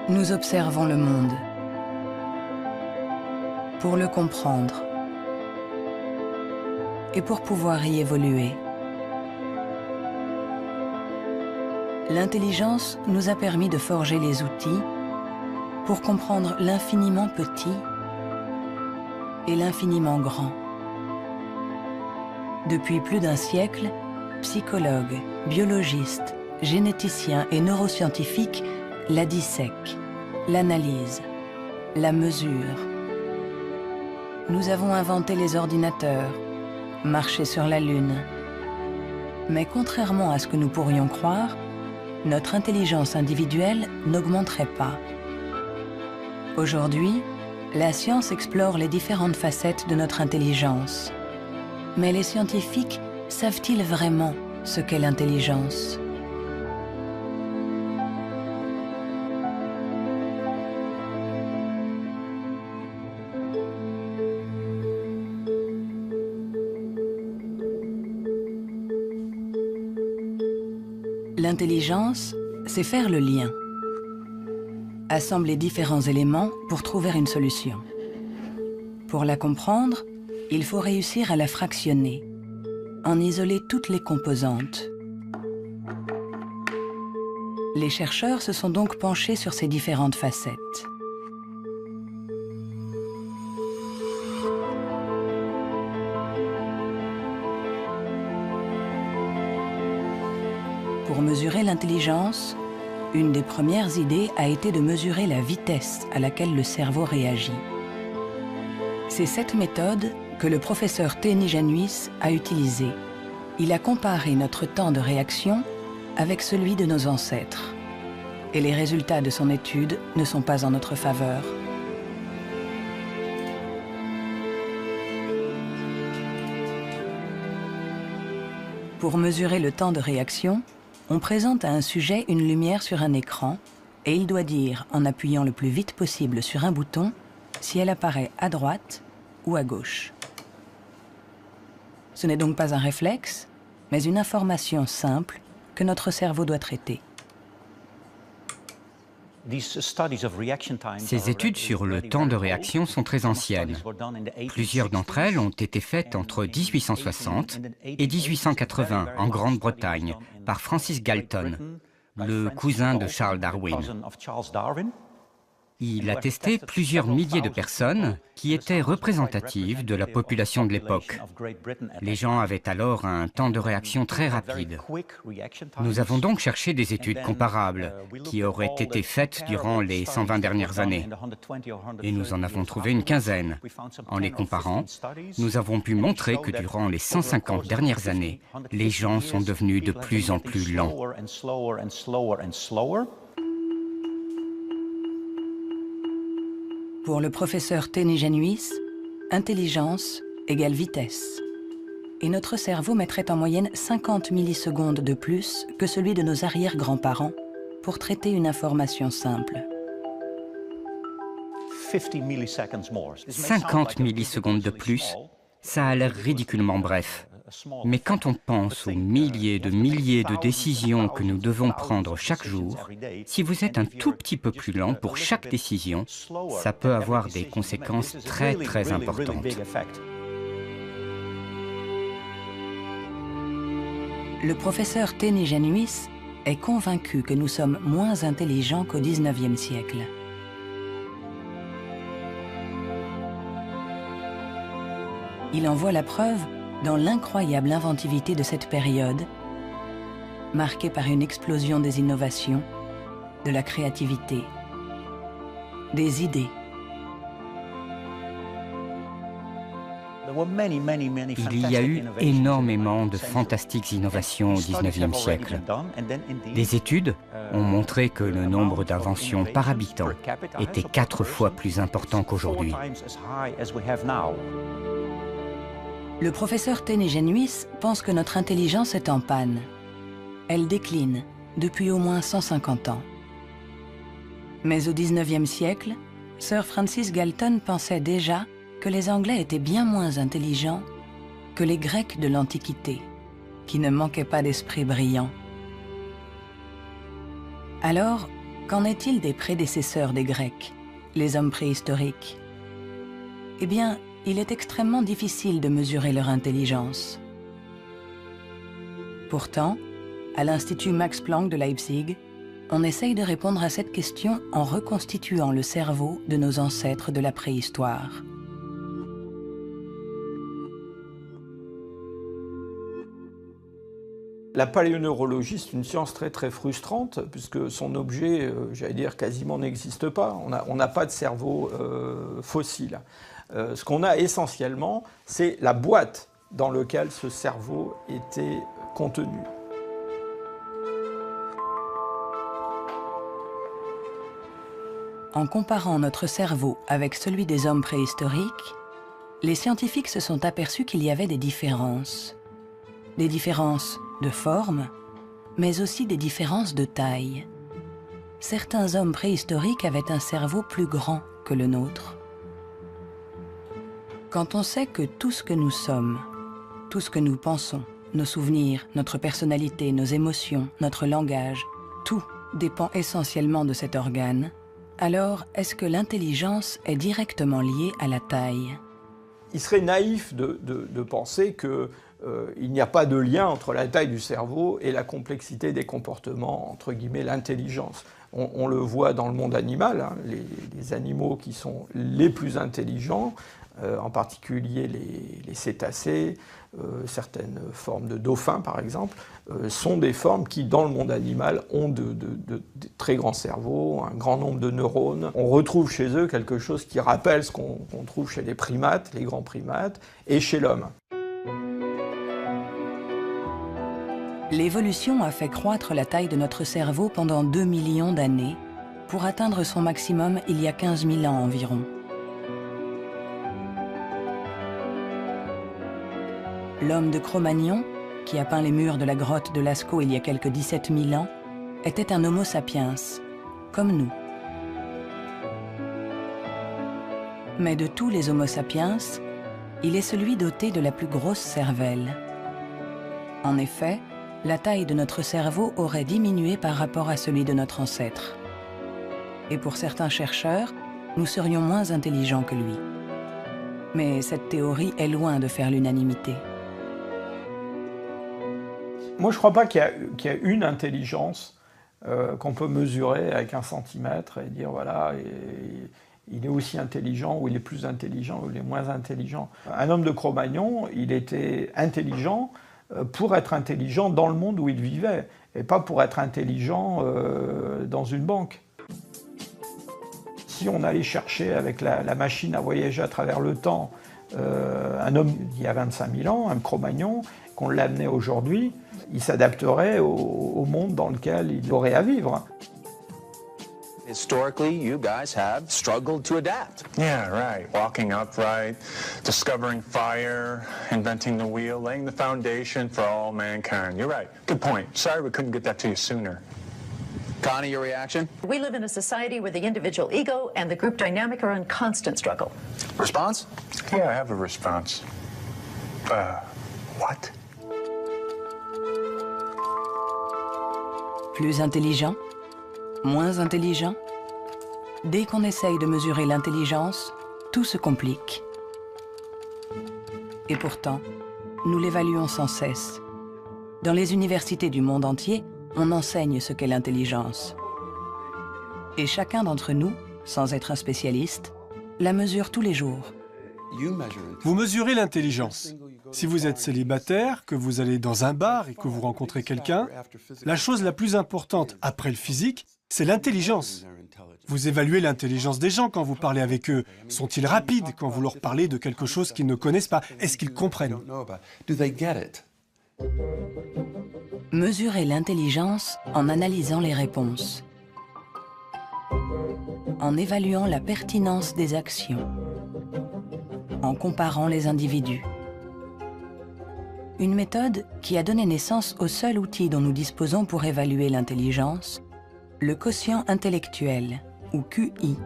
Nous observons le monde pour le comprendre et pour pouvoir y évoluer. L'intelligence nous a permis de forger les outils pour comprendre l'infiniment petit et l'infiniment grand. Depuis plus d'un siècle, psychologues, biologistes, généticiens et neuroscientifiques la dissèquent, l'analysent, la mesurent. Nous avons inventé les ordinateurs, marché sur la Lune. Mais contrairement à ce que nous pourrions croire, notre intelligence individuelle n'augmenterait pas. Aujourd'hui, la science explore les différentes facettes de notre intelligence. Mais les scientifiques savent-ils vraiment ce qu'est l'intelligence ? L'intelligence, c'est faire le lien. Assembler différents éléments pour trouver une solution. Pour la comprendre, il faut réussir à la fractionner, en isoler toutes les composantes. Les chercheurs se sont donc penchés sur ces différentes facettes. Pour mesurer l'intelligence, une des premières idées a été de mesurer la vitesse à laquelle le cerveau réagit. C'est cette méthode que le professeur Teni Januis a utilisée. Il a comparé notre temps de réaction avec celui de nos ancêtres. Et les résultats de son étude ne sont pas en notre faveur. Pour mesurer le temps de réaction, on présente à un sujet une lumière sur un écran et il doit dire, en appuyant le plus vite possible sur un bouton, si elle apparaît à droite ou à gauche. Ce n'est donc pas un réflexe, mais une information simple que notre cerveau doit traiter. Ces études sur le temps de réaction sont très anciennes. Plusieurs d'entre elles ont été faites entre 1860 et 1880 en Grande-Bretagne par Francis Galton, le cousin de Charles Darwin. Il a testé plusieurs milliers de personnes qui étaient représentatives de la population de l'époque. Les gens avaient alors un temps de réaction très rapide. Nous avons donc cherché des études comparables qui auraient été faites durant les 120 dernières années. Et nous en avons trouvé une quinzaine. En les comparant, nous avons pu montrer que durant les 150 dernières années, les gens sont devenus de plus en plus lents. Pour le professeur Teni Januis, intelligence égale vitesse. Et notre cerveau mettrait en moyenne 50 millisecondes de plus que celui de nos arrière-grands-parents pour traiter une information simple. 50 millisecondes de plus, ça a l'air ridiculement bref. Mais quand on pense aux milliers de décisions que nous devons prendre chaque jour, si vous êtes un tout petit peu plus lent pour chaque décision, ça peut avoir des conséquences très importantes. Le professeur Teni Januis est convaincu que nous sommes moins intelligents qu'au XIXe siècle. Il en voit la preuve dans l'incroyable inventivité de cette période, marquée par une explosion des innovations, de la créativité, des idées. Il y a eu énormément de fantastiques innovations au XIXe siècle. Des études ont montré que le nombre d'inventions par habitant était 4 fois plus important qu'aujourd'hui. Le professeur Teni Januis pense que notre intelligence est en panne. Elle décline depuis au moins 150 ans. Mais au XIXe siècle, Sir Francis Galton pensait déjà que les Anglais étaient bien moins intelligents que les Grecs de l'Antiquité, qui ne manquaient pas d'esprit brillant. Alors, Qu'en est-il des prédécesseurs des Grecs, les hommes préhistoriques? Eh bien, il est extrêmement difficile de mesurer leur intelligence. Pourtant, à l'Institut Max Planck de Leipzig, on essaye de répondre à cette question en reconstituant le cerveau de nos ancêtres de la préhistoire. La paléoneurologie, c'est une science très très frustrante, puisque son objet, j'allais dire, quasiment n'existe pas. On n'a pas de cerveau fossile. Ce qu'on a essentiellement, c'est la boîte dans laquelle ce cerveau était contenu. En comparant notre cerveau avec celui des hommes préhistoriques, les scientifiques se sont aperçus qu'il y avait des différences. Des différences de forme, mais aussi des différences de taille. Certains hommes préhistoriques avaient un cerveau plus grand que le nôtre. Quand on sait que tout ce que nous sommes, tout ce que nous pensons, nos souvenirs, notre personnalité, nos émotions, notre langage, tout dépend essentiellement de cet organe, alors est-ce que l'intelligence est directement liée à la taille? Il serait naïf de penser que il n'y a pas de lien entre la taille du cerveau et la complexité des comportements, entre guillemets, l'intelligence. On le voit dans le monde animal, hein, les animaux qui sont les plus intelligents, en particulier les cétacés, certaines formes de dauphins par exemple, sont des formes qui, dans le monde animal, ont de très grands cerveaux, un grand nombre de neurones. On retrouve chez eux quelque chose qui rappelle ce qu'on trouve chez les primates, les grands primates, et chez l'homme. L'évolution a fait croître la taille de notre cerveau pendant 2 millions d'années, pour atteindre son maximum il y a 15 000 ans environ. L'homme de Cro-Magnon, qui a peint les murs de la grotte de Lascaux il y a quelques 17 000 ans, était un Homo sapiens, comme nous. Mais de tous les Homo sapiens, il est celui doté de la plus grosse cervelle. En effet, la taille de notre cerveau aurait diminué par rapport à celui de notre ancêtre. Et pour certains chercheurs, nous serions moins intelligents que lui. Mais cette théorie est loin de faire l'unanimité. Moi, je ne crois pas qu'il y a une intelligence qu'on peut mesurer avec 1 centimètre et dire, voilà, il est aussi intelligent, ou il est plus intelligent, ou il est moins intelligent. Un homme de Cro-Magnon, il était intelligent pour être intelligent dans le monde où il vivait, et pas pour être intelligent dans une banque. Si on allait chercher avec la machine à voyager à travers le temps un homme d'il y a 25 000 ans, un Cro-Magnon, qu'on l'amenait aujourd'hui, il s'adapterait au monde dans lequel il aurait à vivre. Historically, you guys have struggled to adapt. Yeah, right. Walking upright, discovering fire, inventing the wheel, laying the foundation for all mankind. You're right. Good point. Sorry we couldn't get that to you sooner. Connie, your reaction? We live in a society where the individual ego and the group dynamic are in constant struggle. Response? Yeah, I have a response. What? Plus intelligent? Moins intelligent? Dès qu'on essaye de mesurer l'intelligence, tout se complique. Et pourtant, nous l'évaluons sans cesse. Dans les universités du monde entier, on enseigne ce qu'est l'intelligence. Et chacun d'entre nous, sans être un spécialiste, la mesure tous les jours. Vous mesurez l'intelligence. Si vous êtes célibataire, que vous allez dans un bar et que vous rencontrez quelqu'un, la chose la plus importante après le physique, c'est l'intelligence. Vous évaluez l'intelligence des gens quand vous parlez avec eux. Sont-ils rapides quand vous leur parlez de quelque chose qu'ils ne connaissent pas? Est-ce qu'ils comprennent? Mesurer l'intelligence en analysant les réponses, en évaluant la pertinence des actions, en comparant les individus. Une méthode qui a donné naissance au seul outil dont nous disposons pour évaluer l'intelligence, le quotient intellectuel, ou QI,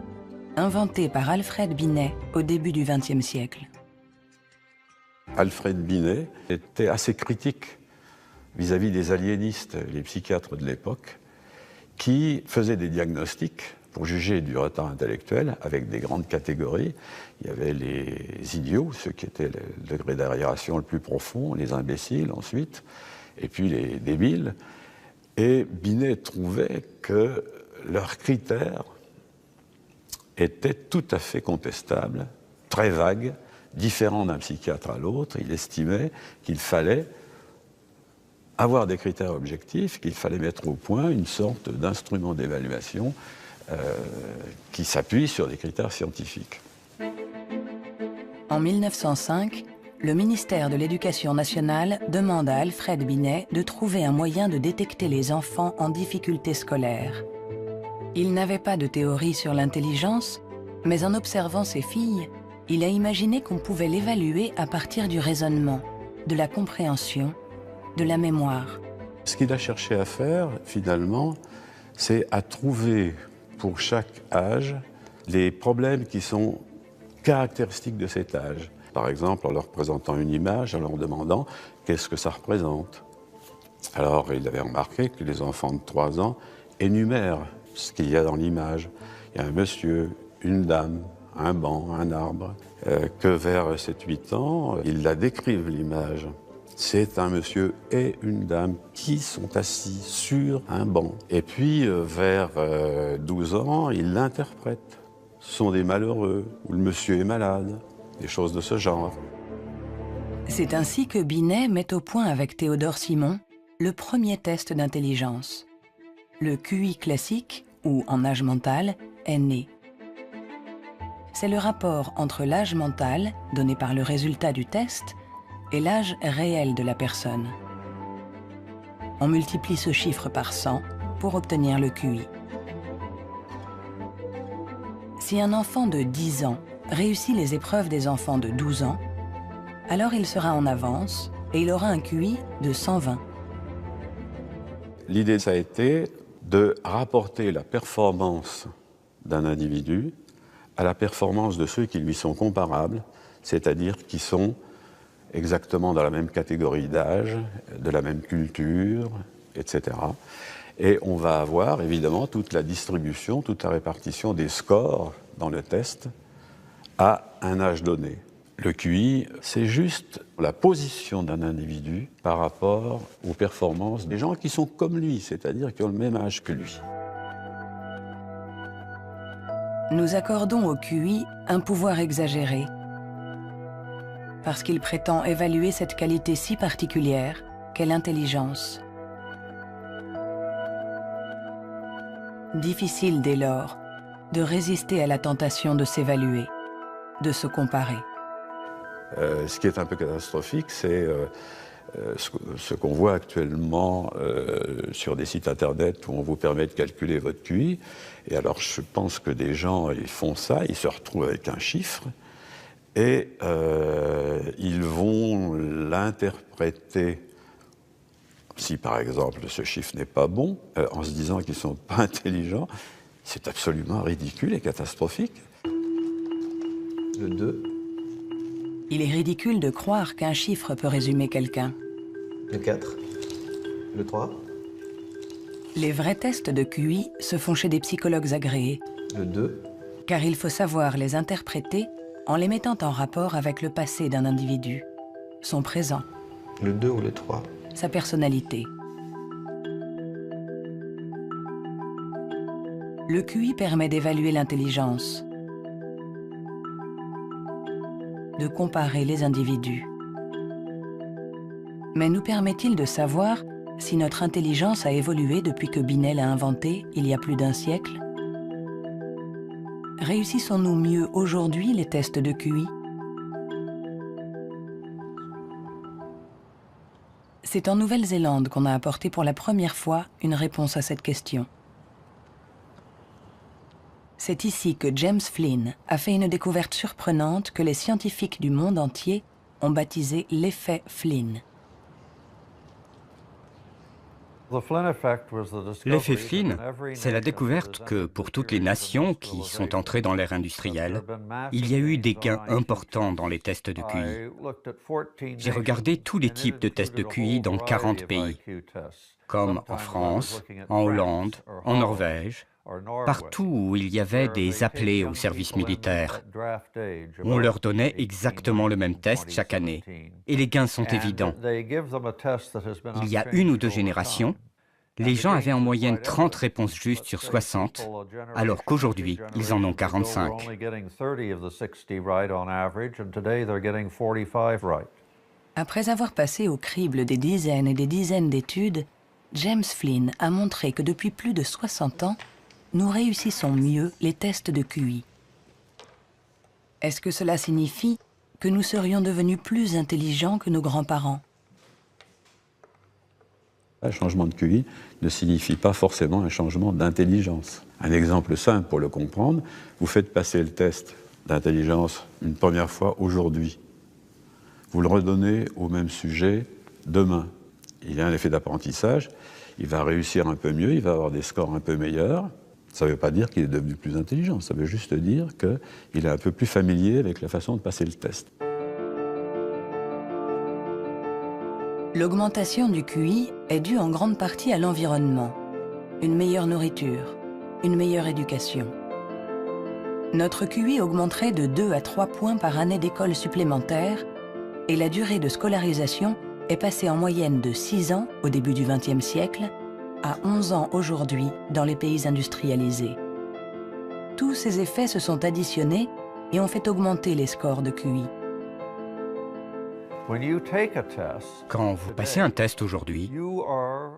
inventé par Alfred Binet au début du XXe siècle. Alfred Binet était assez critique vis-à-vis des aliénistes, les psychiatres de l'époque. qui faisait des diagnostics pour juger du retard intellectuel avec des grandes catégories. Il y avait les idiots, ceux qui étaient le degré d'arriération le plus profond, les imbéciles ensuite, et puis les débiles. Et Binet trouvait que leurs critères étaient tout à fait contestables, très vagues, différents d'un psychiatre à l'autre. Il estimait qu'il fallait avoir des critères objectifs, qu'il fallait mettre au point une sorte d'instrument d'évaluation qui s'appuie sur des critères scientifiques. En 1905, le ministère de l'Éducation nationale demande à Alfred Binet de trouver un moyen de détecter les enfants en difficulté scolaire. Il n'avait pas de théorie sur l'intelligence, mais en observant ses filles, il a imaginé qu'on pouvait l'évaluer à partir du raisonnement, de la compréhension, de la mémoire. Ce qu'il a cherché à faire, finalement, c'est à trouver pour chaque âge les problèmes qui sont caractéristiques de cet âge. Par exemple, en leur présentant une image, en leur demandant qu'est-ce que ça représente. Alors, il avait remarqué que les enfants de 3 ans énumèrent ce qu'il y a dans l'image. Il y a un monsieur, une dame, un banc, un arbre. Que vers 7-8 ans, ils la décrivent, l'image. C'est un monsieur et une dame qui sont assis sur un banc. Et puis, vers 12 ans, ils l'interprètent. Ce sont des malheureux, ou le monsieur est malade, des choses de ce genre. C'est ainsi que Binet met au point avec Théodore Simon le premier test d'intelligence. Le QI classique, ou en âge mental, est né. C'est le rapport entre l'âge mental, donné par le résultat du test, et l'âge réel de la personne. On multiplie ce chiffre par 100 pour obtenir le QI. Si un enfant de 10 ans réussit les épreuves des enfants de 12 ans, alors il sera en avance et il aura un QI de 120. L'idée, ça a été de rapporter la performance d'un individu à la performance de ceux qui lui sont comparables, c'est-à-dire qui sont exactement dans la même catégorie d'âge, de la même culture, etc. Et on va avoir évidemment toute la distribution, toute la répartition des scores dans le test à un âge donné. Le QI, c'est juste la position d'un individu par rapport aux performances des gens qui sont comme lui, c'est-à-dire qui ont le même âge que lui. Nous accordons au QI un pouvoir exagéré, parce qu'il prétend évaluer cette qualité si particulière qu'est l'intelligence. Difficile dès lors de résister à la tentation de s'évaluer, de se comparer. Ce qui est un peu catastrophique, c'est ce qu'on voit actuellement sur des sites internet où on vous permet de calculer votre QI. Et alors je pense que des gens, ils font ça, ils se retrouvent avec un chiffre, et ils vont l'interpréter, si par exemple ce chiffre n'est pas bon, en se disant qu'ils ne sont pas intelligents. C'est absolument ridicule et catastrophique. Le 2. Il est ridicule de croire qu'un chiffre peut résumer quelqu'un. Le 4. Le 3. Les vrais tests de QI se font chez des psychologues agréés. Le 2. Car il faut savoir les interpréter en les mettant en rapport avec le passé d'un individu, son présent. Le 2 ou le 3. Sa personnalité. Le QI permet d'évaluer l'intelligence, de comparer les individus. Mais nous permet-il de savoir si notre intelligence a évolué depuis que Binet l'a inventé il y a plus d'un siècle? Réussissons-nous mieux aujourd'hui les tests de QI? C'est en Nouvelle-Zélande qu'on a apporté pour la première fois une réponse à cette question. C'est ici que James Flynn a fait une découverte surprenante que les scientifiques du monde entier ont baptisé l'effet Flynn. L'effet Flynn, c'est la découverte que pour toutes les nations qui sont entrées dans l'ère industrielle, il y a eu des gains importants dans les tests de QI. J'ai regardé tous les types de tests de QI dans 40 pays, comme en France, en Hollande, en Norvège, partout où il y avait des appelés au service militaire. On leur donnait exactement le même test chaque année, et les gains sont évidents. Il y a 1 ou 2 générations, les gens avaient en moyenne 30 réponses justes sur 60, alors qu'aujourd'hui, ils en ont 45. Après avoir passé au crible des dizaines et des dizaines d'études, James Flynn a montré que depuis plus de 60 ans, nous réussissons mieux les tests de QI. Est-ce que cela signifie que nous serions devenus plus intelligents que nos grands-parents? Un changement de QI ne signifie pas forcément un changement d'intelligence. Un exemple simple pour le comprendre, vous faites passer le test d'intelligence une première fois aujourd'hui. Vous le redonnez au même sujet demain. Il y a un effet d'apprentissage, il va réussir un peu mieux, il va avoir des scores un peu meilleurs. Ça ne veut pas dire qu'il est devenu plus intelligent, ça veut juste dire qu'il est un peu plus familier avec la façon de passer le test. L'augmentation du QI est due en grande partie à l'environnement, une meilleure nourriture, une meilleure éducation. Notre QI augmenterait de 2 à 3 points par année d'école supplémentaire et la durée de scolarisation est passée en moyenne de 6 ans au début du XXe siècle à 11 ans aujourd'hui dans les pays industrialisés. Tous ces effets se sont additionnés et ont fait augmenter les scores de QI. Quand vous passez un test aujourd'hui,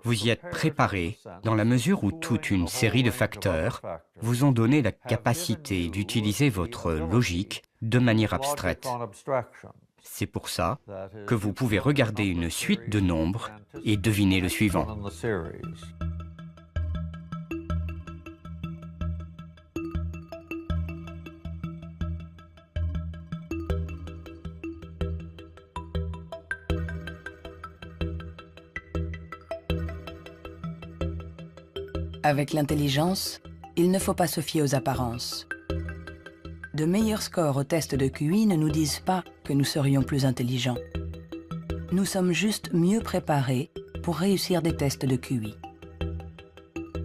vous y êtes préparé dans la mesure où toute une série de facteurs vous ont donné la capacité d'utiliser votre logique de manière abstraite. C'est pour ça que vous pouvez regarder une suite de nombres et deviner le suivant. Avec l'intelligence, il ne faut pas se fier aux apparences. De meilleurs scores au test de QI ne nous disent pas que nous serions plus intelligents. Nous sommes juste mieux préparés pour réussir des tests de QI.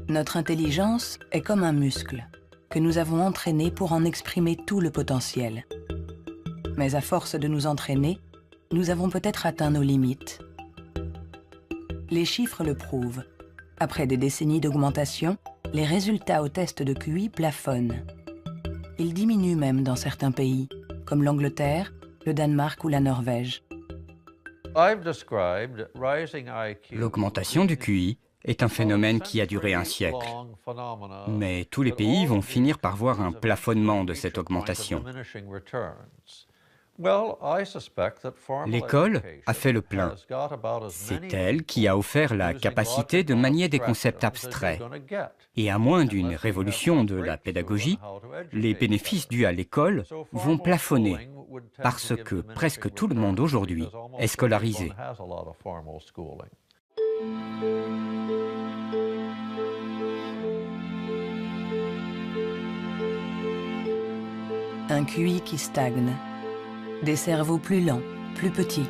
Notre intelligence est comme un muscle que nous avons entraîné pour en exprimer tout le potentiel. Mais à force de nous entraîner, nous avons peut-être atteint nos limites. Les chiffres le prouvent. Après des décennies d'augmentation, les résultats au test de QI plafonnent. Ils diminuent même dans certains pays, comme l'Angleterre, le Danemark ou la Norvège. L'augmentation du QI est un phénomène qui a duré un siècle. Mais tous les pays vont finir par voir un plafonnement de cette augmentation. L'école a fait le plein. C'est elle qui a offert la capacité de manier des concepts abstraits. Et à moins d'une révolution de la pédagogie, les bénéfices dus à l'école vont plafonner parce que presque tout le monde aujourd'hui est scolarisé. Un QI qui stagne. Des cerveaux plus lents, plus petits.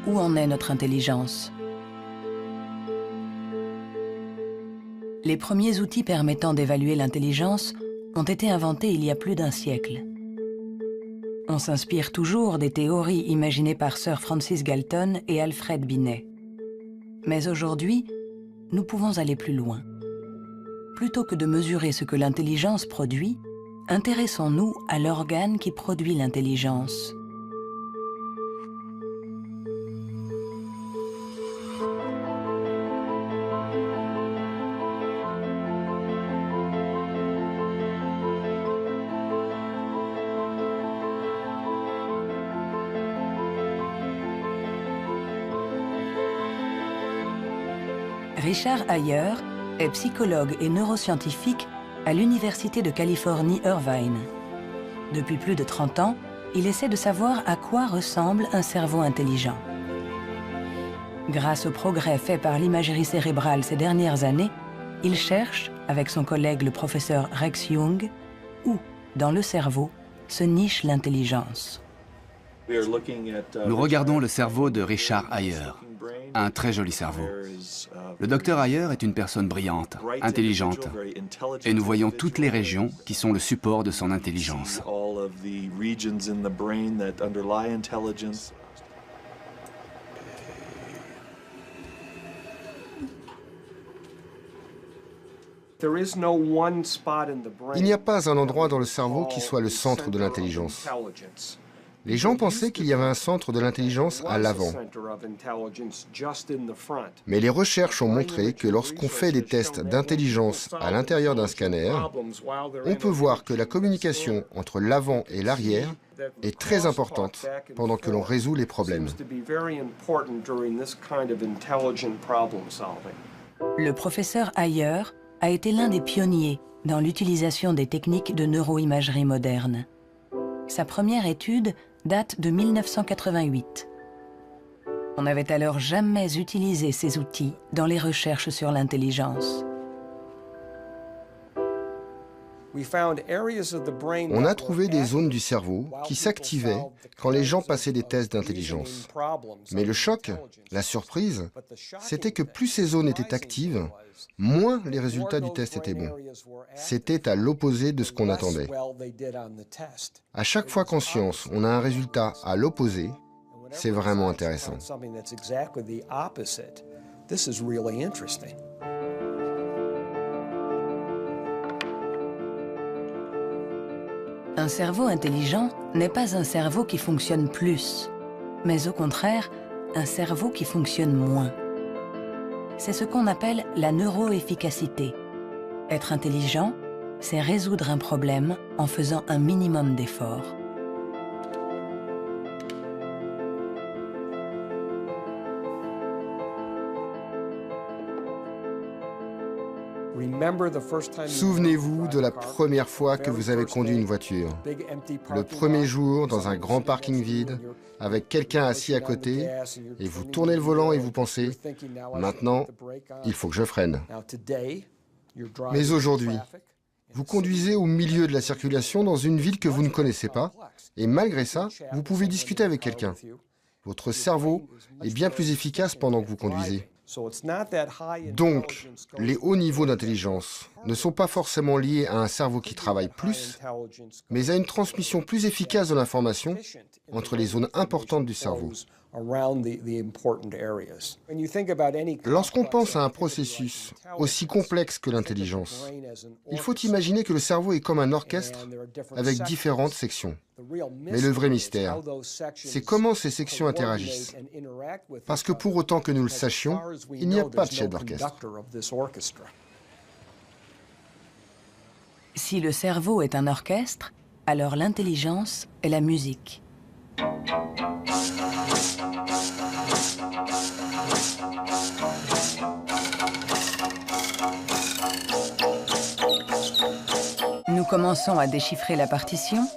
Où en est notre intelligence? Les premiers outils permettant d'évaluer l'intelligence ont été inventés il y a plus d'1 siècle. On s'inspire toujours des théories imaginées par Sir Francis Galton et Alfred Binet. Mais aujourd'hui, nous pouvons aller plus loin. Plutôt que de mesurer ce que l'intelligence produit, intéressons-nous à l'organe qui produit l'intelligence. Richard Ayer est psychologue et neuroscientifique à l'Université de Californie, Irvine. Depuis plus de 30 ans, il essaie de savoir à quoi ressemble un cerveau intelligent. Grâce aux progrès faits par l'imagerie cérébrale ces dernières années, il cherche, avec son collègue le professeur Rex Jung, où, dans le cerveau, se niche l'intelligence. Nous regardons le cerveau de Richard Ayer, un très joli cerveau. Le docteur Ayer est une personne brillante, intelligente, et nous voyons toutes les régions qui sont le support de son intelligence. Il n'y a pas un endroit dans le cerveau qui soit le centre de l'intelligence. Les gens pensaient qu'il y avait un centre de l'intelligence à l'avant. Mais les recherches ont montré que lorsqu'on fait des tests d'intelligence à l'intérieur d'un scanner, on peut voir que la communication entre l'avant et l'arrière est très importante pendant que l'on résout les problèmes. Le professeur Ayer a été l'un des pionniers dans l'utilisation des techniques de neuroimagerie moderne. Sa première étude date de 1988. On n'avait alors jamais utilisé ces outils dans les recherches sur l'intelligence. On a trouvé des zones du cerveau qui s'activaient quand les gens passaient des tests d'intelligence. Mais le choc, la surprise, c'était que plus ces zones étaient actives, moins les résultats du test étaient bons. C'était à l'opposé de ce qu'on attendait. À chaque fois qu'en science, on a un résultat à l'opposé, c'est vraiment intéressant. Un cerveau intelligent n'est pas un cerveau qui fonctionne plus, mais au contraire, un cerveau qui fonctionne moins. C'est ce qu'on appelle la neuroefficacité. Être intelligent, c'est résoudre un problème en faisant un minimum d'efforts. Souvenez-vous de la première fois que vous avez conduit une voiture. Le premier jour, dans un grand parking vide, avec quelqu'un assis à côté, et vous tournez le volant et vous pensez « Maintenant, il faut que je freine ». Mais aujourd'hui, vous conduisez au milieu de la circulation dans une ville que vous ne connaissez pas, et malgré ça, vous pouvez discuter avec quelqu'un. Votre cerveau est bien plus efficace pendant que vous conduisez. Donc, les hauts niveaux d'intelligence ne sont pas forcément liés à un cerveau qui travaille plus, mais à une transmission plus efficace de l'information entre les zones importantes du cerveau. Lorsqu'on pense à un processus aussi complexe que l'intelligence, il faut imaginer que le cerveau est comme un orchestre avec différentes sections. Mais le vrai mystère, c'est comment ces sections interagissent. Parce que pour autant que nous le sachions, il n'y a pas de chef d'orchestre. Si le cerveau est un orchestre, alors l'intelligence est la musique. Nous commençons à déchiffrer la partition,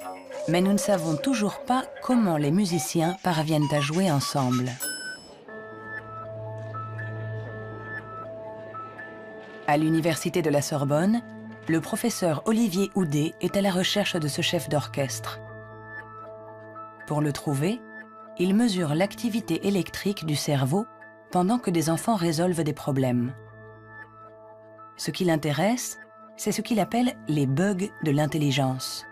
mais nous ne savons toujours pas comment les musiciens parviennent à jouer ensemble. À l'université de la Sorbonne, le professeur Olivier Houdet est à la recherche de ce chef d'orchestre. Pour le trouver, il mesure l'activité électrique du cerveau pendant que des enfants résolvent des problèmes. Ce qui l'intéresse, c'est ce qu'il appelle les bugs de l'intelligence.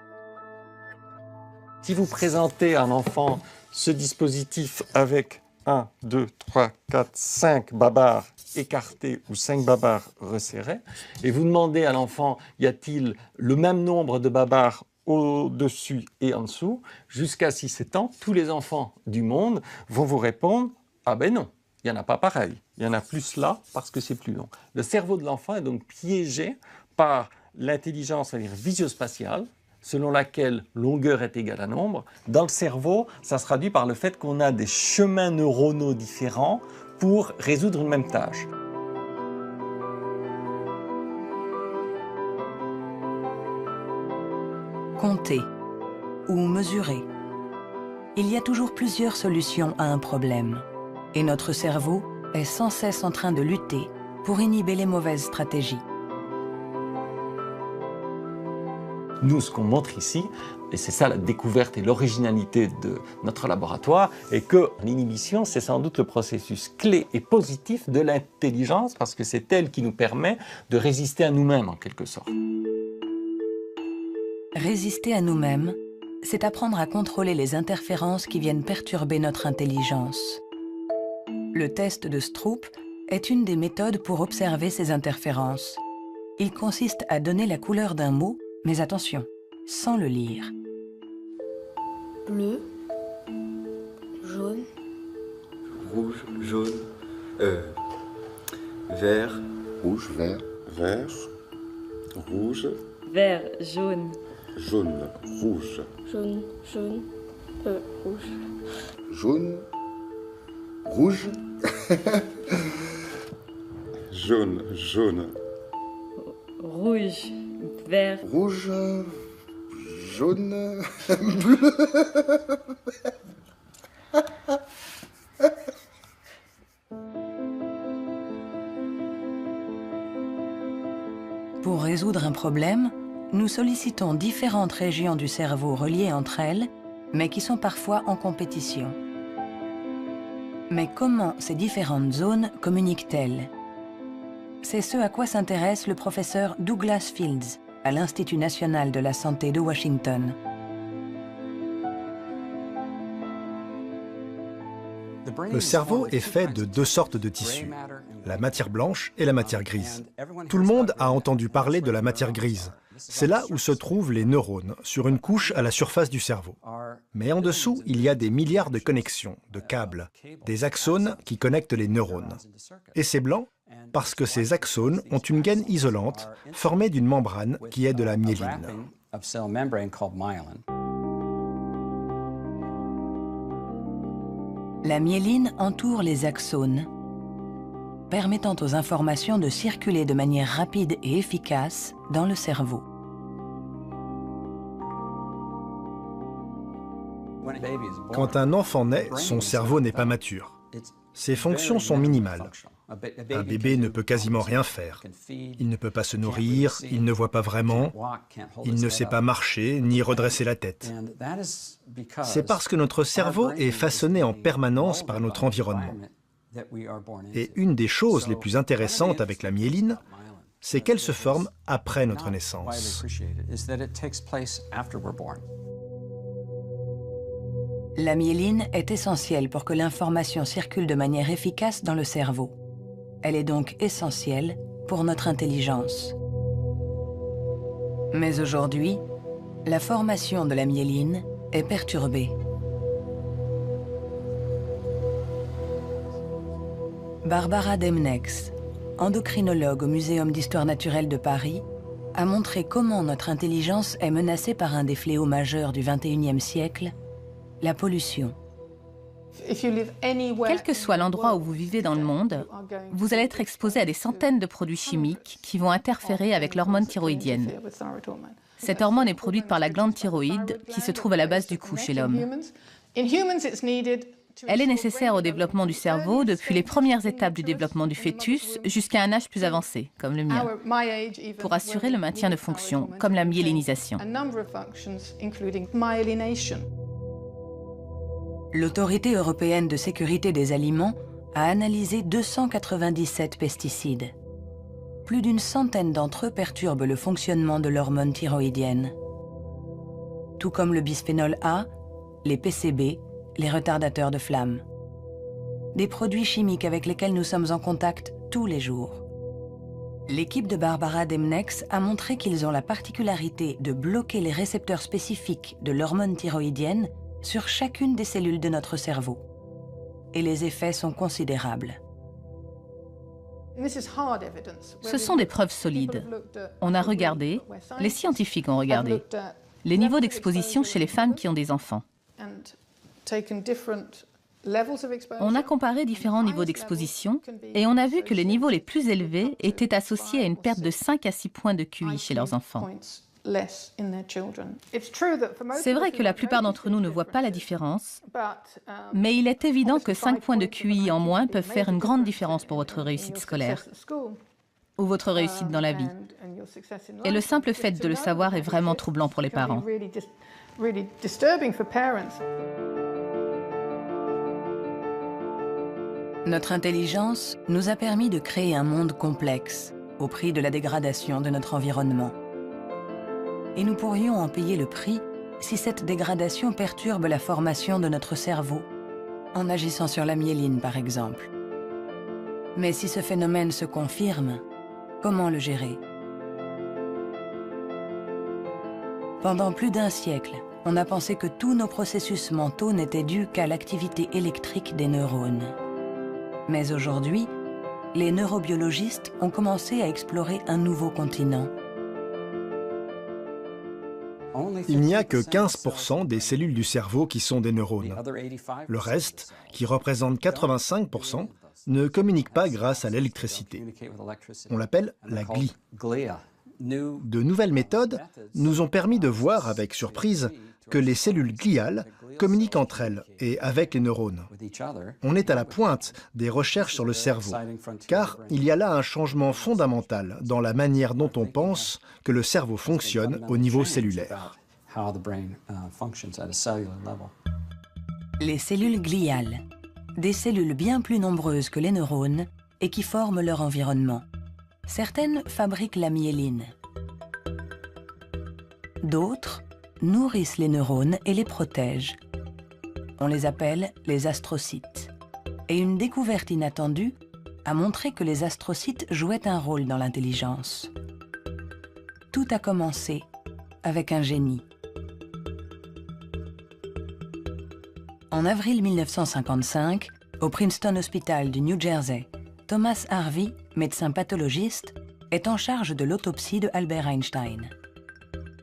Si vous présentez à un enfant ce dispositif avec 1, 2, 3, 4, 5 babards écartés ou 5 babards resserrés, et vous demandez à l'enfant, y a-t-il le même nombre de babards au-dessus et en dessous, jusqu'à 6-7 ans, tous les enfants du monde vont vous répondre « Ah ben non, il n'y en a pas pareil, il y en a plus là parce que c'est plus long ». Le cerveau de l'enfant est donc piégé par l'intelligence, c'est-à-dire visio-spatiale, selon laquelle longueur est égale à nombre. Dans le cerveau, ça se traduit par le fait qu'on a des chemins neuronaux différents pour résoudre une même tâche. Compter ou mesurer. Il y a toujours plusieurs solutions à un problème. Et notre cerveau est sans cesse en train de lutter pour inhiber les mauvaises stratégies. Nous, ce qu'on montre ici, et c'est ça la découverte et l'originalité de notre laboratoire, est que l'inhibition, c'est sans doute le processus clé et positif de l'intelligence, parce que c'est elle qui nous permet de résister à nous-mêmes, en quelque sorte. Résister à nous-mêmes, c'est apprendre à contrôler les interférences qui viennent perturber notre intelligence. Le test de Stroop est une des méthodes pour observer ces interférences. Il consiste à donner la couleur d'un mot, mais attention, sans le lire. Bleu, jaune, rouge, jaune, vert, rouge, vert, vert, rouge, vert, jaune, jaune, rouge, jaune, jaune, rouge. jaune, rouge, jaune, jaune, rouge, vert, rouge, jaune, bleu. Pour résoudre un problème, nous sollicitons différentes régions du cerveau reliées entre elles, mais qui sont parfois en compétition. Mais comment ces différentes zones communiquent-elles? C'est ce à quoi s'intéresse le professeur Douglas Fields à l'Institut national de la santé de Washington. Le cerveau est fait de deux sortes de tissus, la matière blanche et la matière grise. Tout le monde a entendu parler de la matière grise. C'est là où se trouvent les neurones, sur une couche à la surface du cerveau. Mais en dessous, il y a des milliards de connexions, de câbles, des axones qui connectent les neurones. Et c'est blanc parce que ces axones ont une gaine isolante formée d'une membrane qui est de la myéline. La myéline entoure les axones, permettant aux informations de circuler de manière rapide et efficace dans le cerveau. Quand un enfant naît, son cerveau n'est pas mature. Ses fonctions sont minimales. Un bébé ne peut quasiment rien faire. Il ne peut pas se nourrir, il ne voit pas vraiment, il ne sait pas marcher ni redresser la tête. C'est parce que notre cerveau est façonné en permanence par notre environnement. Et une des choses les plus intéressantes avec la myéline, c'est qu'elle se forme après notre naissance. La myéline est essentielle pour que l'information circule de manière efficace dans le cerveau. Elle est donc essentielle pour notre intelligence. Mais aujourd'hui, la formation de la myéline est perturbée. Barbara Demnex, endocrinologue au Muséum d'histoire naturelle de Paris, a montré comment notre intelligence est menacée par un des fléaux majeurs du XXIe siècle, la pollution. Quel que soit l'endroit où vous vivez dans le monde, vous allez être exposé à des centaines de produits chimiques qui vont interférer avec l'hormone thyroïdienne. Cette hormone est produite par la glande thyroïde qui se trouve à la base du cou chez l'homme. Elle est nécessaire au développement du cerveau depuis les premières étapes du développement du fœtus jusqu'à un âge plus avancé, comme le mien, pour assurer le maintien de fonctions, comme la myélinisation. L'Autorité européenne de sécurité des aliments a analysé 297 pesticides. Plus d'une centaine d'entre eux perturbent le fonctionnement de l'hormone thyroïdienne. Tout comme le bisphénol A, les PCB, les retardateurs de flamme. Des produits chimiques avec lesquels nous sommes en contact tous les jours. L'équipe de Barbara Demnex a montré qu'ils ont la particularité de bloquer les récepteurs spécifiques de l'hormone thyroïdienne sur chacune des cellules de notre cerveau. Et les effets sont considérables. Ce sont des preuves solides. On a regardé, les scientifiques ont regardé, les niveaux d'exposition chez les femmes qui ont des enfants. On a comparé différents niveaux d'exposition et on a vu que les niveaux les plus élevés étaient associés à une perte de 5 à 6 points de QI chez leurs enfants. C'est vrai que la plupart d'entre nous ne voient pas la différence, mais il est évident que 5 points de QI en moins peuvent faire une grande différence pour votre réussite scolaire ou votre réussite dans la vie. Et le simple fait de le savoir est vraiment troublant pour les parents. Notre intelligence nous a permis de créer un monde complexe au prix de la dégradation de notre environnement. Et nous pourrions en payer le prix si cette dégradation perturbe la formation de notre cerveau, en agissant sur la myéline par exemple. Mais si ce phénomène se confirme, comment le gérer? Pendant plus d'1 siècle, on a pensé que tous nos processus mentaux n'étaient dus qu'à l'activité électrique des neurones. Mais aujourd'hui, les neurobiologistes ont commencé à explorer un nouveau continent. Il n'y a que 15% des cellules du cerveau qui sont des neurones. Le reste, qui représente 85%, ne communique pas grâce à l'électricité. On l'appelle la glie. De nouvelles méthodes nous ont permis de voir avec surprise que les cellules gliales communiquent entre elles et avec les neurones. On est à la pointe des recherches sur le cerveau, car il y a là un changement fondamental dans la manière dont on pense que le cerveau fonctionne au niveau cellulaire. Les cellules gliales, des cellules bien plus nombreuses que les neurones et qui forment leur environnement. Certaines fabriquent la myéline. D'autres nourrissent les neurones et les protègent. On les appelle les astrocytes. Et une découverte inattendue a montré que les astrocytes jouaient un rôle dans l'intelligence. Tout a commencé avec un génie. En avril 1955, au Princeton Hospital du New Jersey, Thomas Harvey, médecin pathologiste, est en charge de l'autopsie de Albert Einstein.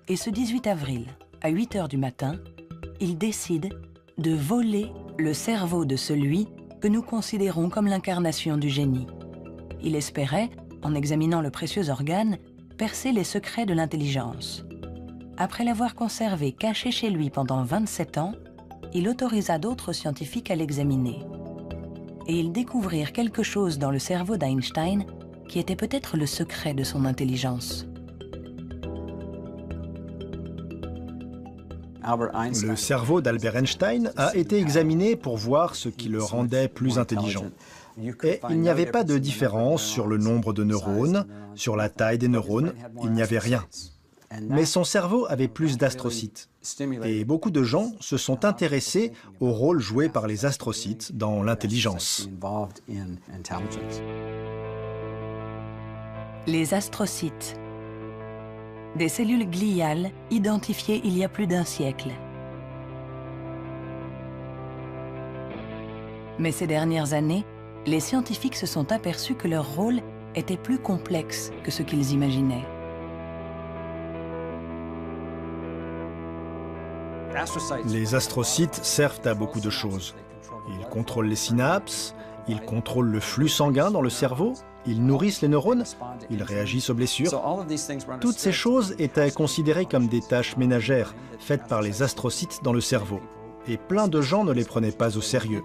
Et ce 18 avril, à 8 h du matin, il décide de voler le cerveau de celui que nous considérons comme l'incarnation du génie. Il espérait, en examinant le précieux organe, percer les secrets de l'intelligence. Après l'avoir conservé caché chez lui pendant 27 ans, il autorisa d'autres scientifiques à l'examiner. Et ils découvrirent quelque chose dans le cerveau d'Einstein qui était peut-être le secret de son intelligence. Le cerveau d'Albert Einstein a été examiné pour voir ce qui le rendait plus intelligent. Et il n'y avait pas de différence sur le nombre de neurones, sur la taille des neurones, il n'y avait rien. Mais son cerveau avait plus d'astrocytes. Et beaucoup de gens se sont intéressés au rôle joué par les astrocytes dans l'intelligence. Les astrocytes. Des cellules gliales identifiées il y a plus d'1 siècle. Mais ces dernières années, les scientifiques se sont aperçus que leur rôle était plus complexe que ce qu'ils imaginaient. Les astrocytes servent à beaucoup de choses. Ils contrôlent les synapses, ils contrôlent le flux sanguin dans le cerveau, ils nourrissent les neurones, ils réagissent aux blessures. Toutes ces choses étaient considérées comme des tâches ménagères faites par les astrocytes dans le cerveau. Et plein de gens ne les prenaient pas au sérieux.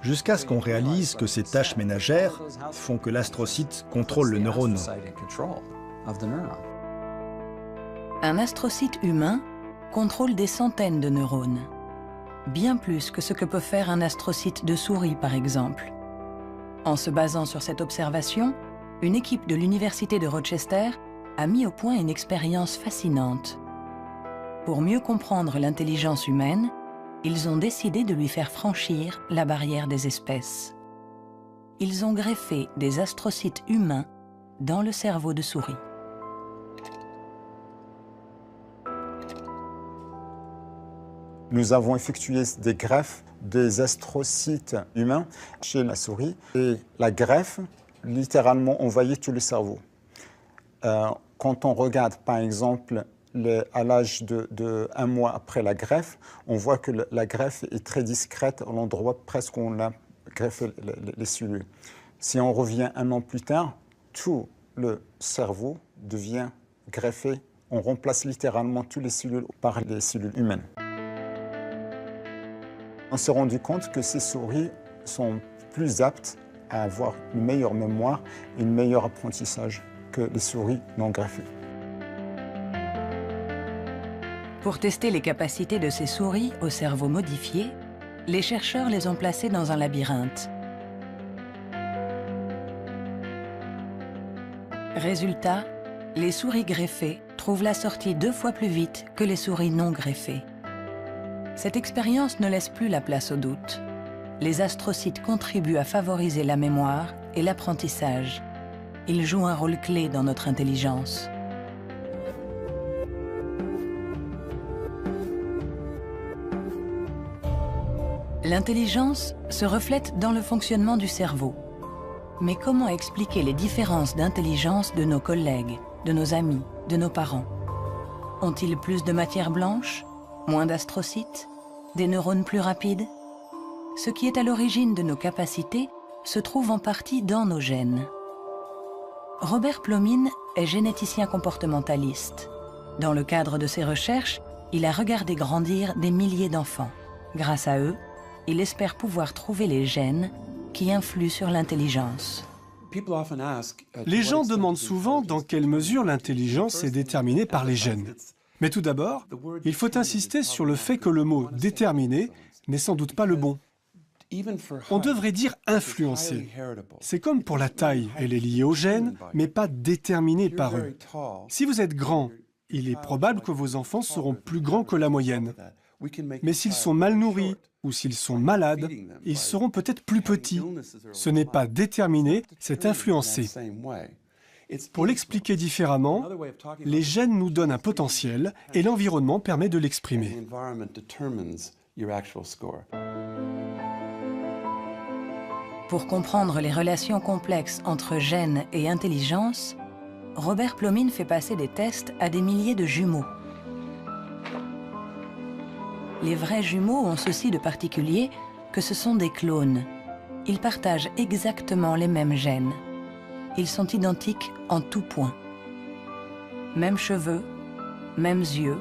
Jusqu'à ce qu'on réalise que ces tâches ménagères font que l'astrocyte contrôle le neurone. Un astrocyte humain contrôle des centaines de neurones, bien plus que ce que peut faire un astrocyte de souris par exemple. En se basant sur cette observation, une équipe de l'Université de Rochester a mis au point une expérience fascinante. Pour mieux comprendre l'intelligence humaine, ils ont décidé de lui faire franchir la barrière des espèces. Ils ont greffé des astrocytes humains dans le cerveau de souris. Nous avons effectué des greffes des astrocytes humains chez la souris. Et la greffe, littéralement, envahit tout le cerveau. Quand on regarde, par exemple, à l'âge de 1 mois après la greffe, on voit que la greffe est très discrète à l'endroit presque où on a greffé les cellules. Si on revient 1 an plus tard, tout le cerveau devient greffé On remplace littéralement toutes les cellules par des cellules humaines. On s'est rendu compte que ces souris sont plus aptes à avoir une meilleure mémoire et un meilleur apprentissage que les souris non greffées. Pour tester les capacités de ces souris au cerveau modifié, les chercheurs les ont placées dans un labyrinthe. Résultat, les souris greffées trouvent la sortie 2 fois plus vite que les souris non greffées. Cette expérience ne laisse plus la place au doute. Les astrocytes contribuent à favoriser la mémoire et l'apprentissage. Ils jouent un rôle clé dans notre intelligence. L'intelligence se reflète dans le fonctionnement du cerveau. Mais comment expliquer les différences d'intelligence de nos collègues, de nos amis, de nos parents? Ont-ils plus de matière blanche, moins d'astrocytes, des neurones plus rapides? Ce qui est à l'origine de nos capacités se trouve en partie dans nos gènes. Robert Plomine est généticien comportementaliste. Dans le cadre de ses recherches, il a regardé grandir des milliers d'enfants. Grâce à eux, il espère pouvoir trouver les gènes qui influent sur l'intelligence. Les gens demandent souvent dans quelle mesure l'intelligence est déterminée par les gènes. Mais tout d'abord, il faut insister sur le fait que le mot « déterminé » n'est sans doute pas le bon. On devrait dire « influencé ». C'est comme pour la taille, elle est liée aux gènes, mais pas déterminée par eux. Si vous êtes grand, il est probable que vos enfants seront plus grands que la moyenne. Mais s'ils sont mal nourris ou s'ils sont malades, ils seront peut-être plus petits. Ce n'est pas déterminé, c'est influencé. Pour l'expliquer différemment, les gènes nous donnent un potentiel et l'environnement permet de l'exprimer. Pour comprendre les relations complexes entre gènes et intelligence, Robert Plomine fait passer des tests à des milliers de jumeaux. Les vrais jumeaux ont ceci de particulier que ce sont des clones. Ils partagent exactement les mêmes gènes. Ils sont identiques en tout point. Mêmes cheveux, mêmes yeux.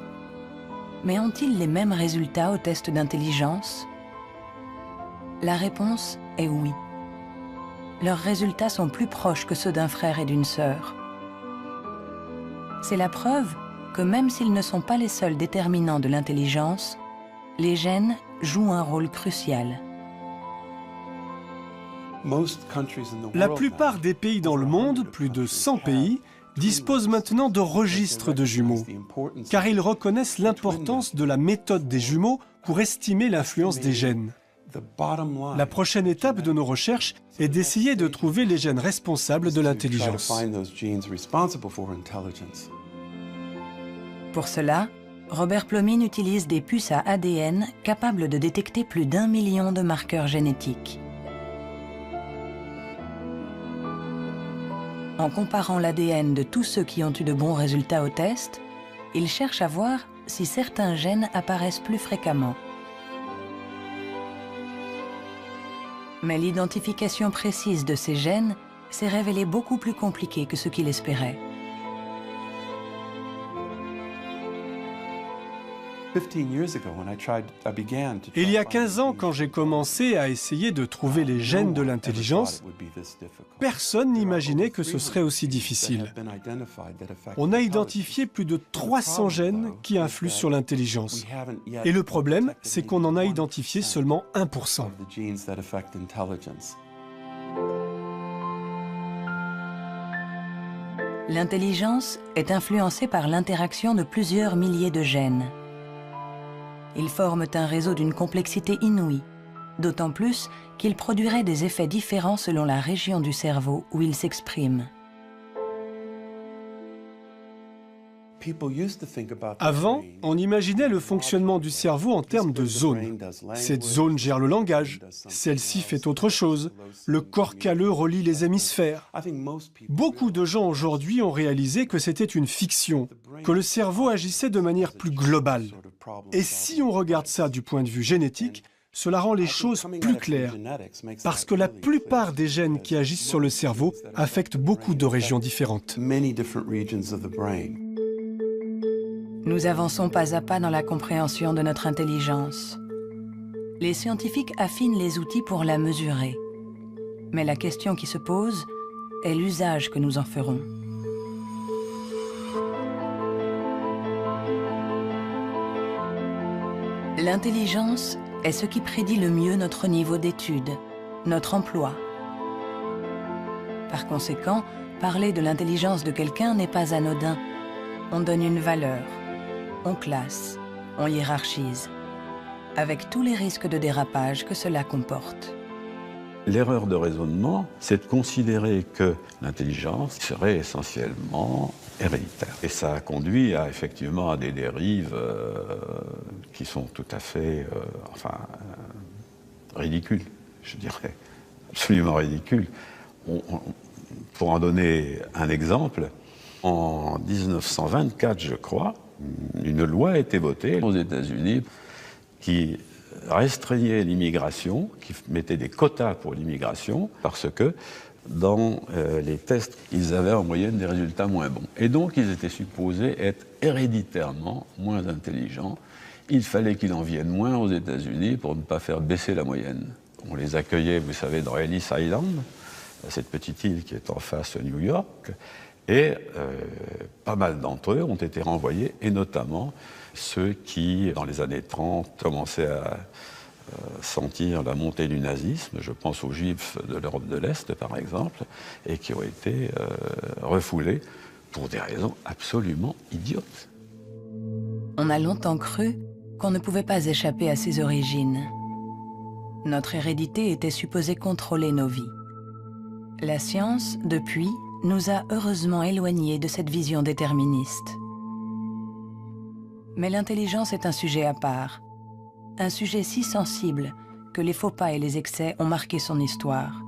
Mais ont-ils les mêmes résultats au test d'intelligence? La réponse est oui. Leurs résultats sont plus proches que ceux d'un frère et d'une sœur. C'est la preuve que même s'ils ne sont pas les seuls déterminants de l'intelligence, les gènes jouent un rôle crucial. La plupart des pays dans le monde, plus de 100 pays, disposent maintenant de registres de jumeaux, car ils reconnaissent l'importance de la méthode des jumeaux pour estimer l'influence des gènes. La prochaine étape de nos recherches est d'essayer de trouver les gènes responsables de l'intelligence. Pour cela, Robert Plomine utilise des puces à ADN capables de détecter plus d'1 million de marqueurs génétiques. En comparant l'ADN de tous ceux qui ont eu de bons résultats au test, il cherche à voir si certains gènes apparaissent plus fréquemment. Mais l'identification précise de ces gènes s'est révélée beaucoup plus compliquée que ce qu'il espérait. Il y a 15 ans, quand j'ai commencé à essayer de trouver les gènes de l'intelligence, personne n'imaginait que ce serait aussi difficile. On a identifié plus de 300 gènes qui influent sur l'intelligence. Et le problème, c'est qu'on en a identifié seulement 1%. L'intelligence est influencée par l'interaction de plusieurs milliers de gènes. Ils forment un réseau d'une complexité inouïe, d'autant plus qu'ils produiraient des effets différents selon la région du cerveau où ils s'expriment. Avant, on imaginait le fonctionnement du cerveau en termes de zones. Cette zone gère le langage, celle-ci fait autre chose. Le corps calleux relie les hémisphères. Beaucoup de gens aujourd'hui ont réalisé que c'était une fiction, que le cerveau agissait de manière plus globale. Et si on regarde ça du point de vue génétique, cela rend les choses plus claires, parce que la plupart des gènes qui agissent sur le cerveau affectent beaucoup de régions différentes. Nous avançons pas à pas dans la compréhension de notre intelligence. Les scientifiques affinent les outils pour la mesurer. Mais la question qui se pose est l'usage que nous en ferons. L'intelligence est ce qui prédit le mieux notre niveau d'étude, notre emploi. Par conséquent, parler de l'intelligence de quelqu'un n'est pas anodin. On donne une valeur, on classe, on hiérarchise, avec tous les risques de dérapage que cela comporte. L'erreur de raisonnement, c'est de considérer que l'intelligence serait essentiellement héréditaire. Et ça a conduit effectivement à des dérives qui sont tout à fait ridicules, je dirais, absolument ridicules. Pour en donner un exemple, en 1924, je crois, une loi a été votée aux États-Unis qui restreignait l'immigration, qui mettait des quotas pour l'immigration, parce que dans les tests, ils avaient en moyenne des résultats moins bons. Et donc, ils étaient supposés être héréditairement moins intelligents. Il fallait qu'il en vienne moins aux États-Unis pour ne pas faire baisser la moyenne. On les accueillait, vous savez, dans Ellis Island, cette petite île qui est en face de New York, et pas mal d'entre eux ont été renvoyés, et notamment ceux qui, dans les années 30, commençaient à sentir la montée du nazisme, je pense aux Juifs de l'Europe de l'Est, par exemple, et qui ont été refoulés pour des raisons absolument idiotes. On a longtemps cru qu'on ne pouvait pas échapper à ses origines. Notre hérédité était supposée contrôler nos vies. La science, depuis, nous a heureusement éloignés de cette vision déterministe. Mais l'intelligence est un sujet à part, un sujet si sensible que les faux pas et les excès ont marqué son histoire.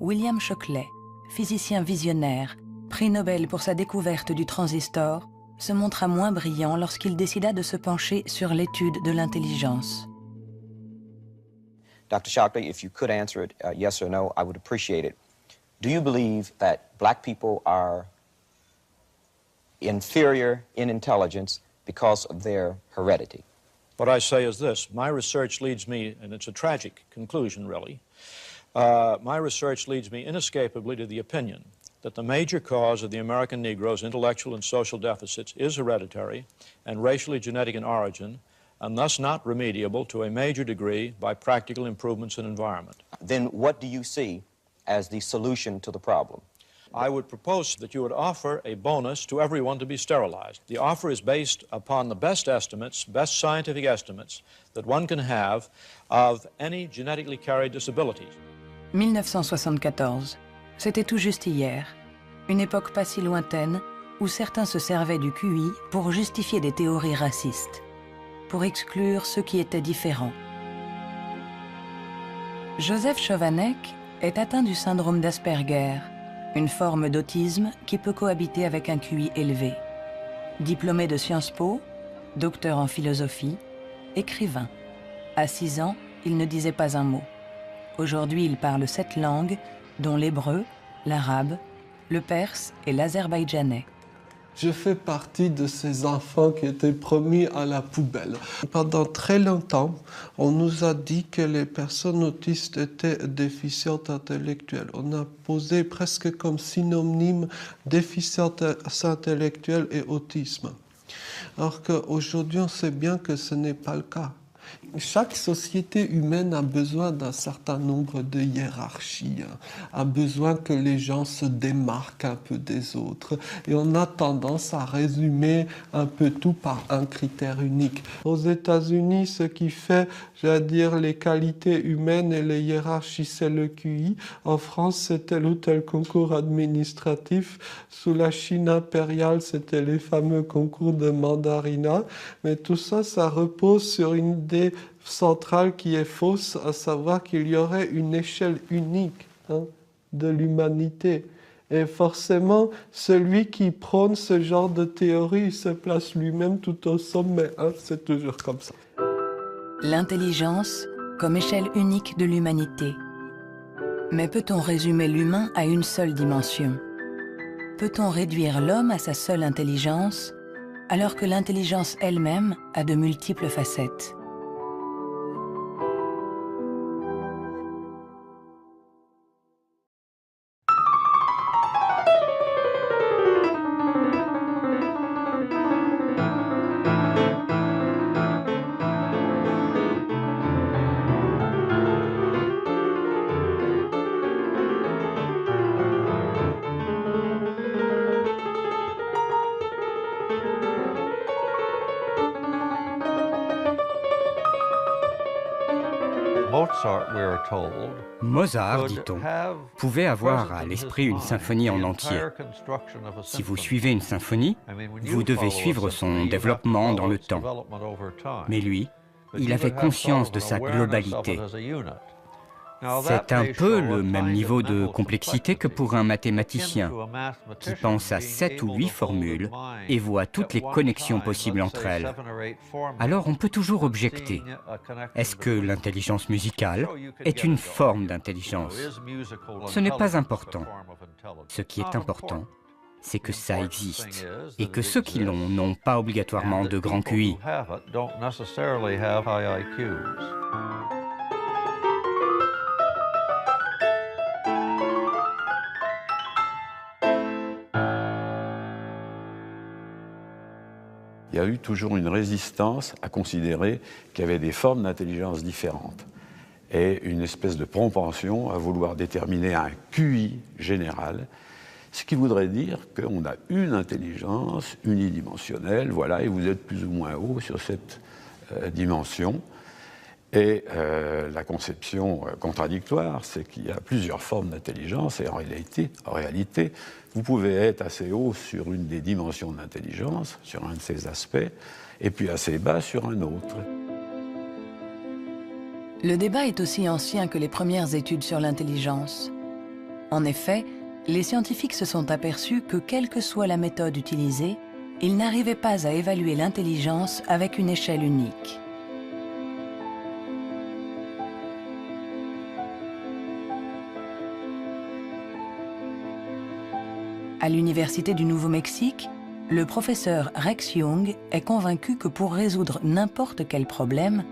William Shockley, physicien visionnaire, prix Nobel pour sa découverte du transistor, se montra moins brillant lorsqu'il décida de se pencher sur l'étude de l'intelligence. Dr. Shockley, if you could answer it yes or no, I would appreciate it. Do you believe that black people are inferior in intelligence because of their heredity? What I say is this. My research leads me, and it's a tragic conclusion, really, my research leads me inescapably to the opinion that the major cause of the American Negro's intellectual and social deficits is hereditary and racially genetic in origin, and thus not remediable to a major degree by practical improvements in environment. Then what do you see as the solution to the problem? I would propose that you would offer a bonus to everyone to be sterilized. The offer is based upon the best estimates, best scientific estimates that one can have of any genetically carried disabilities. 1974, c'était tout juste hier, une époque pas si lointaine où certains se servaient du QI pour justifier des théories racistes, pour exclure ceux qui étaient différents. Joseph Chovanec est atteint du syndrome d'Asperger, une forme d'autisme qui peut cohabiter avec un QI élevé. Diplômé de Sciences Po, docteur en philosophie, écrivain. À 6 ans, il ne disait pas un mot. Aujourd'hui, il parle 7 langues, dont l'hébreu, l'arabe, le perse et l'azerbaïdjanais. Je fais partie de ces enfants qui étaient promis à la poubelle. Pendant très longtemps, on nous a dit que les personnes autistes étaient déficientes intellectuelles. On a posé presque comme synonyme déficience intellectuelle et autisme. Alors qu'aujourd'hui, on sait bien que ce n'est pas le cas. Chaque société humaine a besoin d'un certain nombre de hiérarchies, a besoin que les gens se démarquent un peu des autres. Et on a tendance à résumer un peu tout par un critère unique. Aux États-Unis, ce qui fait, les qualités humaines et les hiérarchies, c'est le QI. En France, c'est tel ou tel concours administratif. Sous la Chine impériale, c'était les fameux concours de mandarinat. Mais tout ça, ça repose sur une idée centrale qui est fausse, à savoir qu'il y aurait une échelle unique de l'humanité. Et forcément, celui qui prône ce genre de théorie se place lui-même tout au sommet. C'est toujours comme ça. L'intelligence comme échelle unique de l'humanité. Mais peut-on résumer l'humain à une seule dimension? Peut-on réduire l'homme à sa seule intelligence alors que l'intelligence elle-même a de multiples facettes. Mozart, dit-on, pouvait avoir à l'esprit une symphonie en entier. Si vous suivez une symphonie, vous devez suivre son développement dans le temps. Mais lui, il avait conscience de sa globalité. C'est un peu le même niveau de complexité que pour un mathématicien qui pense à 7 ou 8 formules et voit toutes les connexions possibles entre elles. Alors on peut toujours objecter. Est-ce que l'intelligence musicale est une forme d'intelligence? Ce n'est pas important. Ce qui est important, c'est que ça existe et que ceux qui l'ont n'ont pas obligatoirement de grand QI. Il y a eu toujours une résistance à considérer qu'il y avait des formes d'intelligence différentes et une espèce de propension à vouloir déterminer un QI général, ce qui voudrait dire qu'on a une intelligence unidimensionnelle, voilà, et vous êtes plus ou moins haut sur cette dimension. Et la conception contradictoire, c'est qu'il y a plusieurs formes d'intelligence et en réalité, vous pouvez être assez haut sur une des dimensions de l'intelligence, sur un de ses aspects, et puis assez bas sur un autre. Le débat est aussi ancien que les premières études sur l'intelligence. En effet, les scientifiques se sont aperçus que quelle que soit la méthode utilisée, ils n'arrivaient pas à évaluer l'intelligence avec une échelle unique. À l'Université du Nouveau-Mexique, le professeur Rex Jung est convaincu que pour résoudre n'importe quel problème,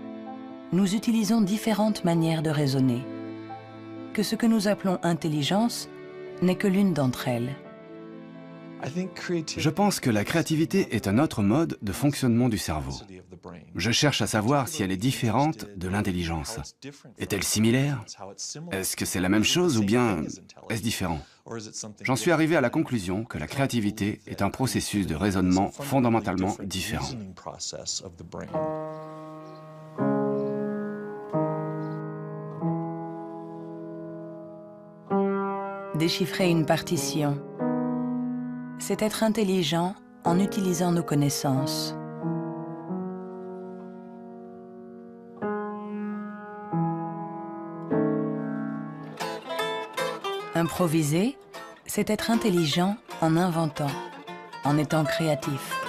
nous utilisons différentes manières de raisonner, que ce que nous appelons intelligence n'est que l'une d'entre elles. Je pense que la créativité est un autre mode de fonctionnement du cerveau. Je cherche à savoir si elle est différente de l'intelligence. Est-elle similaire? Est-ce que c'est la même chose ou bien est-ce différent? J'en suis arrivé à la conclusion que la créativité est un processus de raisonnement fondamentalement différent. Déchiffrer une partition, c'est être intelligent en utilisant nos connaissances. Improviser, c'est être intelligent en inventant, en étant créatif.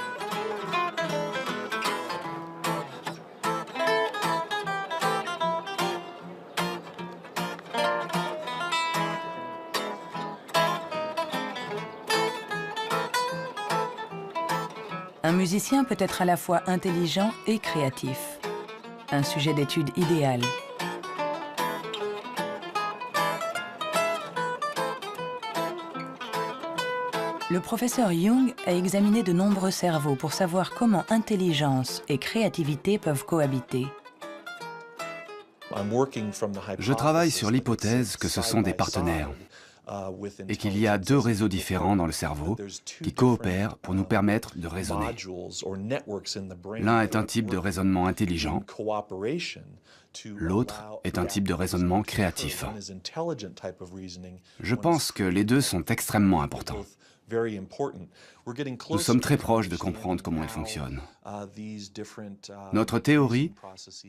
Un musicien peut être à la fois intelligent et créatif. Un sujet d'étude idéal. Le professeur Jung a examiné de nombreux cerveaux pour savoir comment intelligence et créativité peuvent cohabiter. Je travaille sur l'hypothèse que ce sont des partenaires et qu'il y a deux réseaux différents dans le cerveau qui coopèrent pour nous permettre de raisonner. L'un est un type de raisonnement intelligent, l'autre est un type de raisonnement créatif. Je pense que les deux sont extrêmement importants. Nous sommes très proches de comprendre comment ils fonctionnent. Notre théorie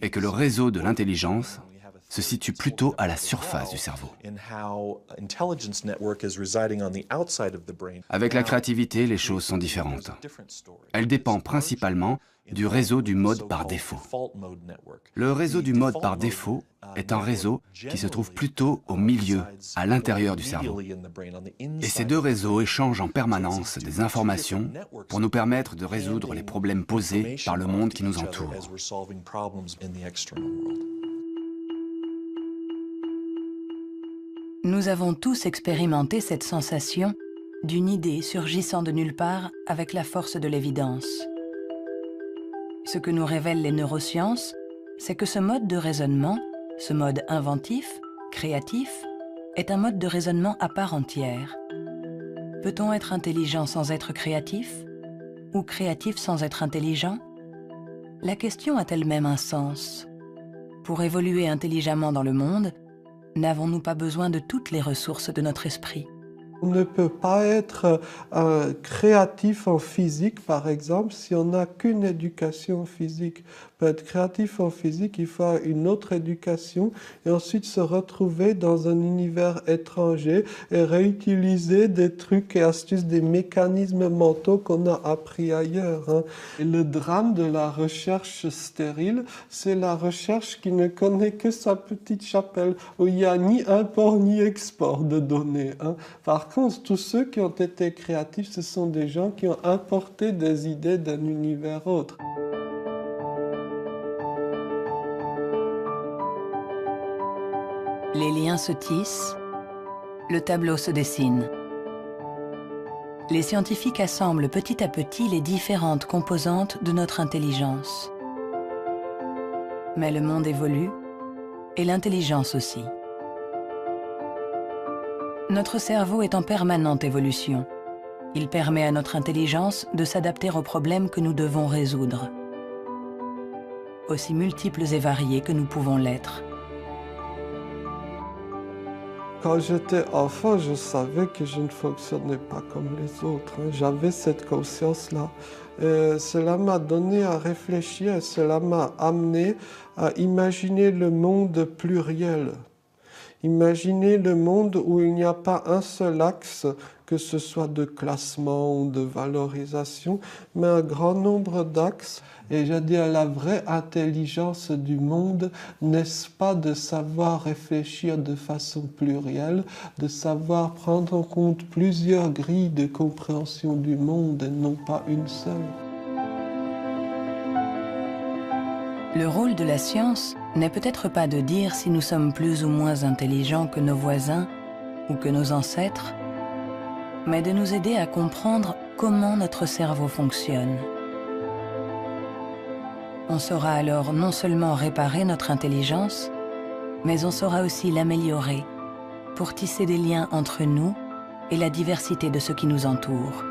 est que le réseau de l'intelligence se situe plutôt à la surface du cerveau. Avec la créativité, les choses sont différentes. Elle dépend principalement du réseau du mode par défaut. Le réseau du mode par défaut est un réseau qui se trouve plutôt au milieu, à l'intérieur du cerveau. Et ces deux réseaux échangent en permanence des informations pour nous permettre de résoudre les problèmes posés par le monde qui nous entoure. Nous avons tous expérimenté cette sensation d'une idée surgissant de nulle part avec la force de l'évidence. Ce que nous révèlent les neurosciences, c'est que ce mode de raisonnement, ce mode inventif, créatif, est un mode de raisonnement à part entière. Peut-on être intelligent sans être créatif? Ou créatif sans être intelligent? La question a elle-même un sens. Pour évoluer intelligemment dans le monde, n'avons-nous pas besoin de toutes les ressources de notre esprit? On ne peut pas être créatif en physique, par exemple, si on n'a qu'une éducation physique. Pour être créatif en physique, il faut une autre éducation et ensuite se retrouver dans un univers étranger et réutiliser des trucs et astuces, des mécanismes mentaux qu'on a appris ailleurs. Hein. Et le drame de la recherche stérile, c'est la recherche qui ne connaît que sa petite chapelle, où il n'y a ni import ni export de données. Hein. Par contre, tous ceux qui ont été créatifs, ce sont des gens qui ont importé des idées d'un univers autre. Les liens se tissent, le tableau se dessine. Les scientifiques assemblent petit à petit les différentes composantes de notre intelligence. Mais le monde évolue, et l'intelligence aussi. Notre cerveau est en permanente évolution. Il permet à notre intelligence de s'adapter aux problèmes que nous devons résoudre, aussi multiples et variés que nous pouvons l'être. Quand j'étais enfant, je savais que je ne fonctionnais pas comme les autres. J'avais cette conscience-là. Cela m'a donné à réfléchir et cela m'a amené à imaginer le monde pluriel. Imaginez le monde où il n'y a pas un seul axe, que ce soit de classement ou de valorisation, mais un grand nombre d'axes. Et je dis, la vraie intelligence du monde, n'est-ce pas de savoir réfléchir de façon plurielle, de savoir prendre en compte plusieurs grilles de compréhension du monde et non pas une seule. Le rôle de la science n'est peut-être pas de dire si nous sommes plus ou moins intelligents que nos voisins ou que nos ancêtres, mais de nous aider à comprendre comment notre cerveau fonctionne. On saura alors non seulement réparer notre intelligence, mais on saura aussi l'améliorer pour tisser des liens entre nous et la diversité de ce qui nous entoure.